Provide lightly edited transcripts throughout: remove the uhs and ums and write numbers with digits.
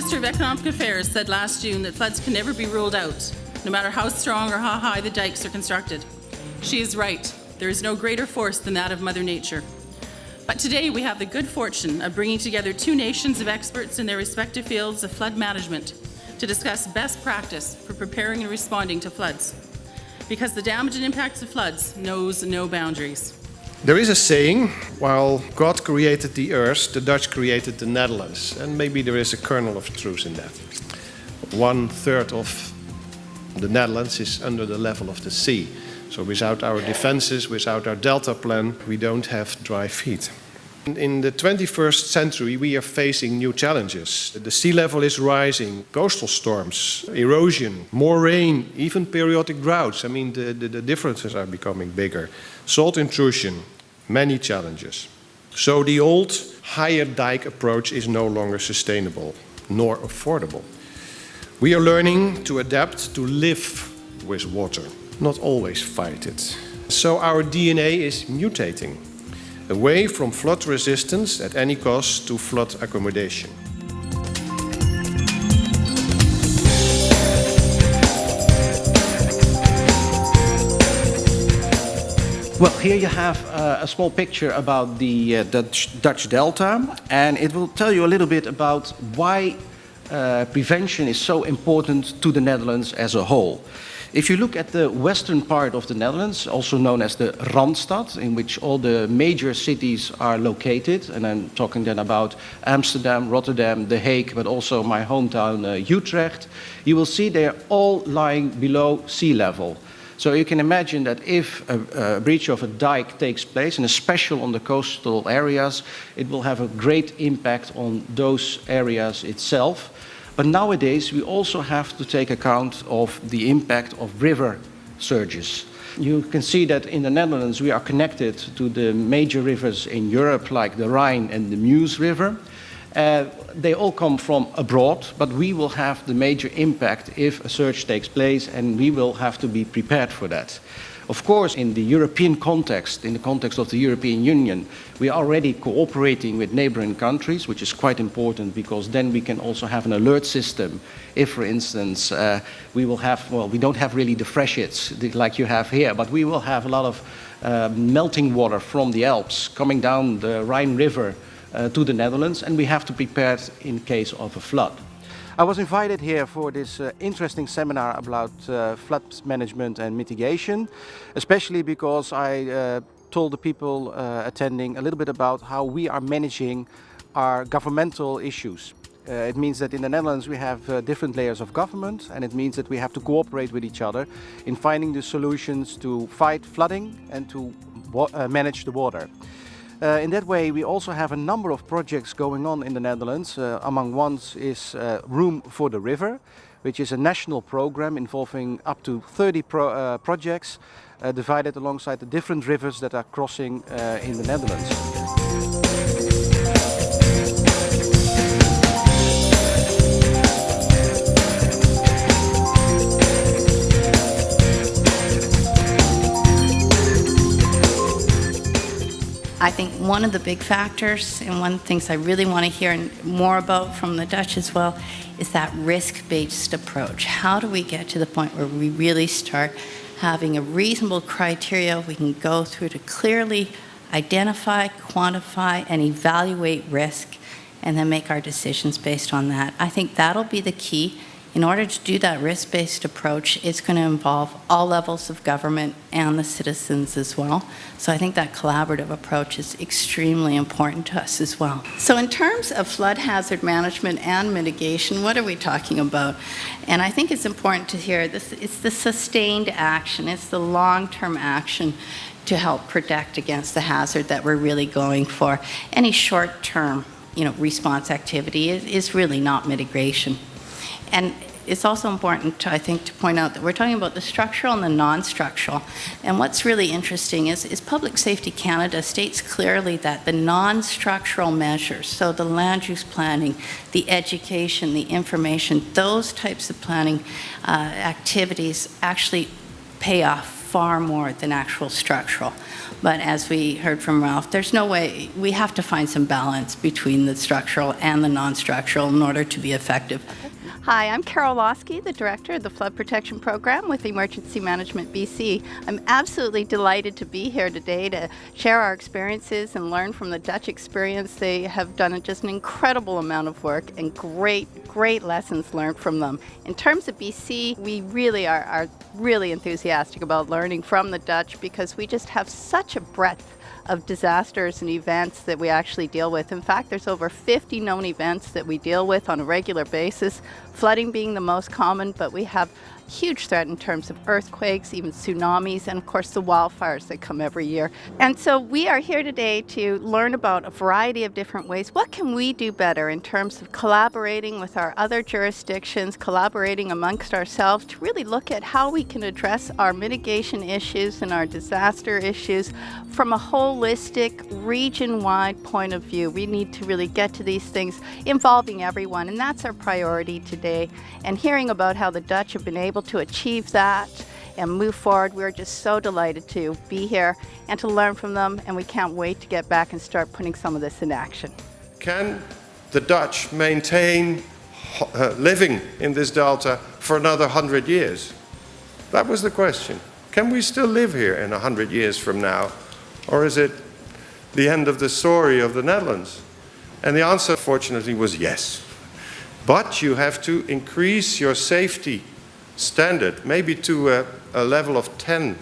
Minister of Economic Affairs said last June that floods can never be ruled out, no matter how strong or how high the dikes are constructed. She is right. There is no greater force than that of Mother Nature. But today we have the good fortune of bringing together two nations of experts in their respective fields of flood management to discuss best practice for preparing and responding to floods. Because the damage and impacts of floods knows no boundaries. There is a saying, while God created the earth, the Dutch created the Netherlands. And maybe there is a kernel of truth in that. 1/3 of the Netherlands is under the level of the sea. So without our defenses, without our Delta plan, we don't have dry feet. In the 21st century, we are facing new challenges. The sea level is rising, coastal storms, erosion, more rain, even periodic droughts. I mean, the differences are becoming bigger. Salt intrusion, many challenges. So the old higher dike approach is no longer sustainable, nor affordable. We are learning to adapt to live with water, not always fight it. So our DNA is mutating, away from flood resistance at any cost to flood accommodation. Well, here you have a small picture about the Dutch Delta, and it will tell you a little bit about why prevention is so important to the Netherlands as a whole. If you look at the western part of the Netherlands, also known as the Randstad, in which all the major cities are located, and I'm talking then about Amsterdam, Rotterdam, The Hague, but also my hometown Utrecht, you will see they're all lying below sea level. So you can imagine that if a breach of a dike takes place, and especially on the coastal areas, it will have a great impact on those areas itself. But nowadays, we also have to take account of the impact of river surges. You can see that in the Netherlands, we are connected to the major rivers in Europe, like the Rhine and the Meuse River. They all come from abroad, but we will have the major impact if a surge takes place, and we will have to be prepared for that. Of course, in the European context, in the context of the European Union, we are already cooperating with neighboring countries, which is quite important because then we can also have an alert system. If, for instance, we will have, well, we don't have really the freshets like you have here, but we will have a lot of melting water from the Alps coming down the Rhine River to the Netherlands, and we have to prepare in case of a flood. I was invited here for this interesting seminar about flood management and mitigation, especially because I told the people attending a little bit about how we are managing our governmental issues. It means that in the Netherlands we have different layers of government, and it means that we have to cooperate with each other in finding the solutions to fight flooding and to manage the water. In that way, we also have a number of projects going on in the Netherlands. Among ones is Room for the River, which is a national program involving up to 30 projects divided alongside the different rivers that are crossing in the Netherlands. I think one of the big factors, and one of the things I really want to hear more about from the Dutch as well, is that risk-based approach. How do we get to the point where we really start having a reasonable criteria we can go through to clearly identify, quantify, and evaluate risk, and then make our decisions based on that? I think that'll be the key. In order to do that risk-based approach, it's going to involve all levels of government and the citizens as well. So I think that collaborative approach is extremely important to us as well. So in terms of flood hazard management and mitigation, what are we talking about? And I think it's important to hear this. It's the sustained action. It's the long-term action to help protect against the hazard that we're really going for. Any short-term, response activity is really not mitigation. And it's also important, I think, to point out that we're talking about the structural and the non-structural. And what's really interesting is Public Safety Canada states clearly that the non-structural measures, so the land use planning, the education, the information, those types of planning activities actually pay off far more than actual structural. But as we heard from Ralph, there's no way, we have to find some balance between the structural and the non-structural in order to be effective. Hi, I'm Carol Losky, the Director of the Flood Protection Program with Emergency Management BC. I'm absolutely delighted to be here today to share our experiences and learn from the Dutch experience. They have done just an incredible amount of work and great lessons learned from them. In terms of BC, we really are really enthusiastic about learning from the Dutch because we just have such a breadth of disasters and events that we actually deal with. In fact, there's over 50 known events that we deal with on a regular basis, flooding being the most common, but we have huge threat in terms of earthquakes, even tsunamis, and of course the wildfires that come every year. And so we are here today to learn about a variety of different ways. What can we do better in terms of collaborating with our other jurisdictions, collaborating amongst ourselves to really look at how we can address our mitigation issues and our disaster issues from a holistic, region-wide point of view. We need to really get to these things involving everyone, and that's our priority today. And hearing about how the Dutch have been able to achieve that and move forward, we're just so delighted to be here and to learn from them, and we can't wait to get back and start putting some of this in action. Can the Dutch maintain living in this delta for another 100 years? That was the question. Can we still live here in 100 years from now? Or is it the end of the story of the Netherlands? And the answer, fortunately, was yes. But you have to increase your safety standard, maybe to a level of 10.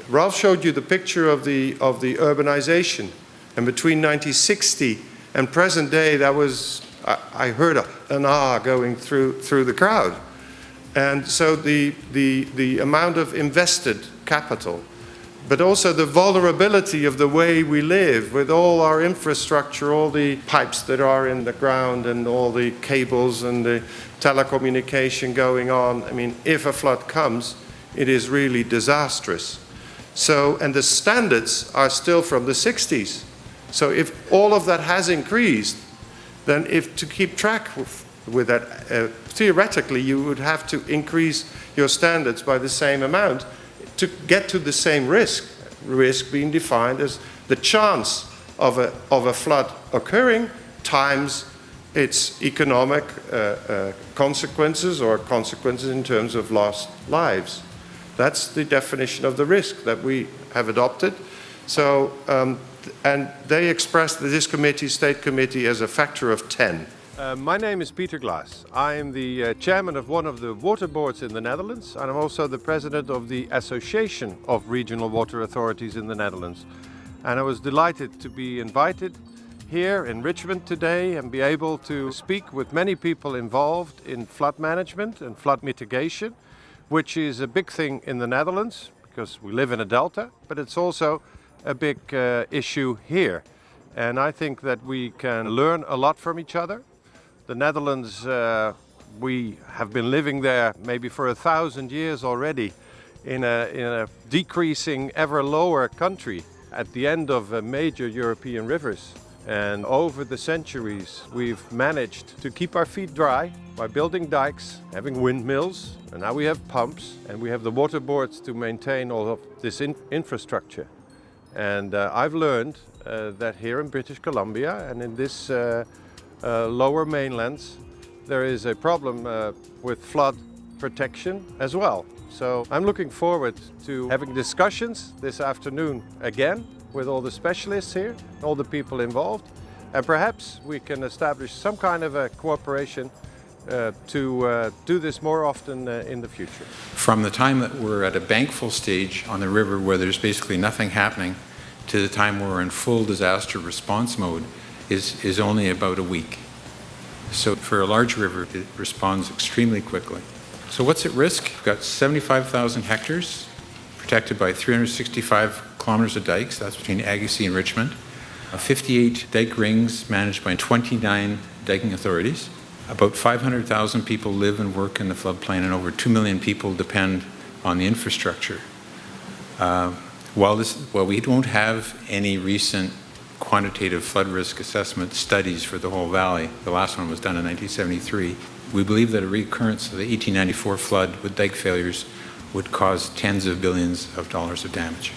Ralph showed you the picture of the urbanization. And between 1960 and present day, that was, I heard an ah going through the crowd. And so the amount of invested capital, but also the vulnerability of the way we live with all our infrastructure, all the pipes that are in the ground and all the cables and the telecommunication going on. I mean, if a flood comes, it is really disastrous. So, and the standards are still from the 60s. So if all of that has increased, then if to keep track with that, theoretically you would have to increase your standards by the same amount to get to the same risk being defined as the chance of a flood occurring times its economic consequences or consequences in terms of lost lives. That's the definition of the risk that we have adopted. So, and they expressed this committee, State Committee, as a factor of 10. My name is Peter Glass. I am the chairman of one of the water boards in the Netherlands, and I'm also the president of the Association of Regional Water Authorities in the Netherlands. And I was delighted to be invited here in Richmond today and be able to speak with many people involved in flood management and flood mitigation, which is a big thing in the Netherlands because we live in a delta, but it's also a big issue here. And I think that we can learn a lot from each other. The Netherlands, we have been living there maybe for 1,000 years already in a decreasing, ever lower country at the end of major European rivers. And over the centuries, we've managed to keep our feet dry by building dikes, having windmills, and now we have pumps, and we have the water boards to maintain all of this infrastructure. And I've learned that here in British Columbia and in this lower mainlands, there is a problem with flood protection as well. So I'm looking forward to having discussions this afternoon again with all the specialists here, all the people involved, and perhaps we can establish some kind of a cooperation to do this more often in the future. From the time that we're at a bankful stage on the river where there's basically nothing happening to the time we're in full disaster response mode is only about a week. So for a large river, it responds extremely quickly. So what's at risk? We've got 75,000 hectares protected by 365 kilometers of dikes. That's between Agassiz and Richmond. 58 dike rings managed by 29 diking authorities. About 500,000 people live and work in the floodplain, and over 2 million people depend on the infrastructure. While we don't have any recent quantitative flood risk assessment studies for the whole valley, the last one was done in 1973, we believe that a recurrence of the 1894 flood with dike failures would cause tens of billions of dollars of damage.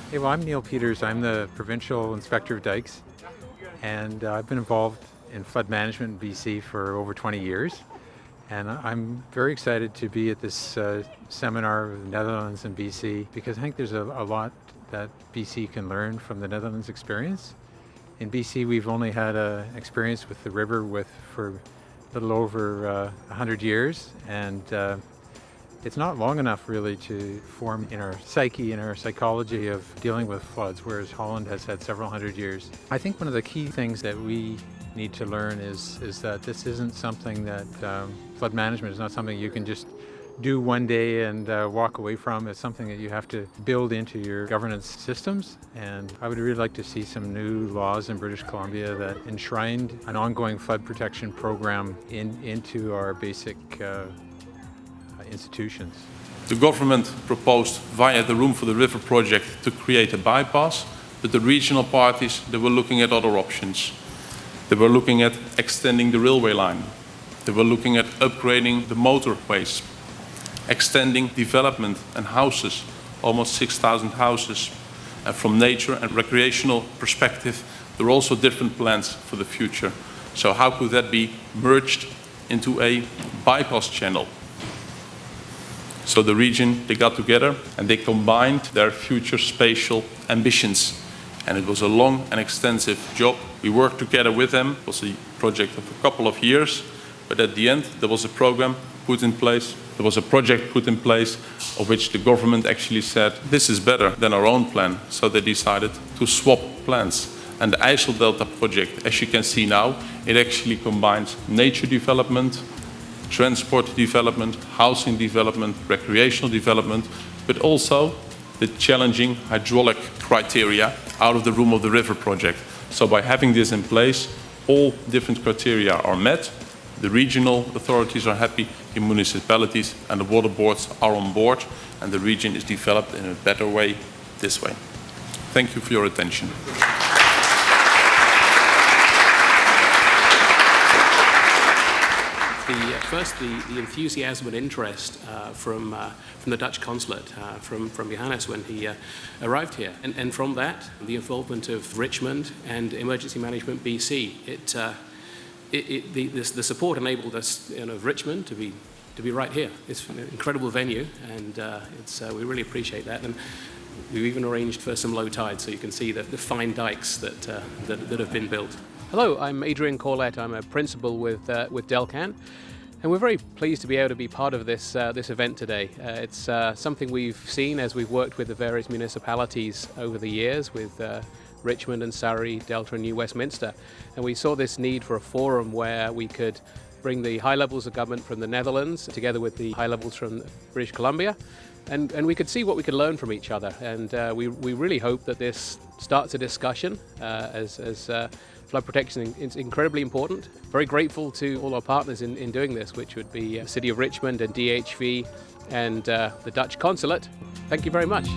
Hey, well, I'm Neil Peters. I'm the Provincial Inspector of Dikes, and I've been involved in flood management in BC for over 20 years. And I'm very excited to be at this seminar with the Netherlands and BC because I think there's a lot that BC can learn from the Netherlands experience. In BC, we've only had experience with the river for a little over 100 years, and it's not long enough really to form in our psyche, in our psychology of dealing with floods, whereas Holland has had several hundred years. I think one of the key things that we need to learn is that this isn't something that flood management is not something you can just do one day and walk away from. It's something that you have to build into your governance systems, and I would really like to see some new laws in British Columbia that enshrined an ongoing flood protection program into our basic institutions. The government proposed via the Room for the River project to create a bypass, but the regional parties, they were looking at other options. They were looking at extending the railway line. They were looking at upgrading the motorways, extending development and houses, almost 6,000 houses. And from nature and recreational perspective, there are also different plans for the future. So how could that be merged into a bypass channel? So the region, they got together and they combined their future spatial ambitions. And it was a long and extensive job. We worked together with them. It was a project of a couple of years, but at the end there was a program put in place. There was a project put in place of which the government actually said, this is better than our own plan. So they decided to swap plans. And the IJssel Delta project, as you can see now, it actually combines nature development, transport development, housing development, recreational development, but also the challenging hydraulic criteria out of the Room of the River project. So by having this in place, all different criteria are met. The regional authorities are happy, the municipalities and the water boards are on board, and the region is developed in a better way this way. Thank you for your attention. First, the enthusiasm and interest from the Dutch consulate, from Johannes when he arrived here. And from that, the involvement of Richmond and Emergency Management BC, the support enabled us, Richmond to be right here. It's an incredible venue, and we really appreciate that. And we've even arranged for some low tide, so you can see the fine dikes that have been built. Hello, I'm Adrian Corlett. I'm a principal with Delcan. And we're very pleased to be able to be part of this event today. It's something we've seen as we've worked with the various municipalities over the years with Richmond and Surrey, Delta and New Westminster. And we saw this need for a forum where we could bring the high levels of government from the Netherlands together with the high levels from British Columbia. And we could see what we could learn from each other. And we really hope that this starts a discussion as flood protection is incredibly important. Very grateful to all our partners in doing this, which would be City of Richmond and DHV and the Dutch Consulate. Thank you very much.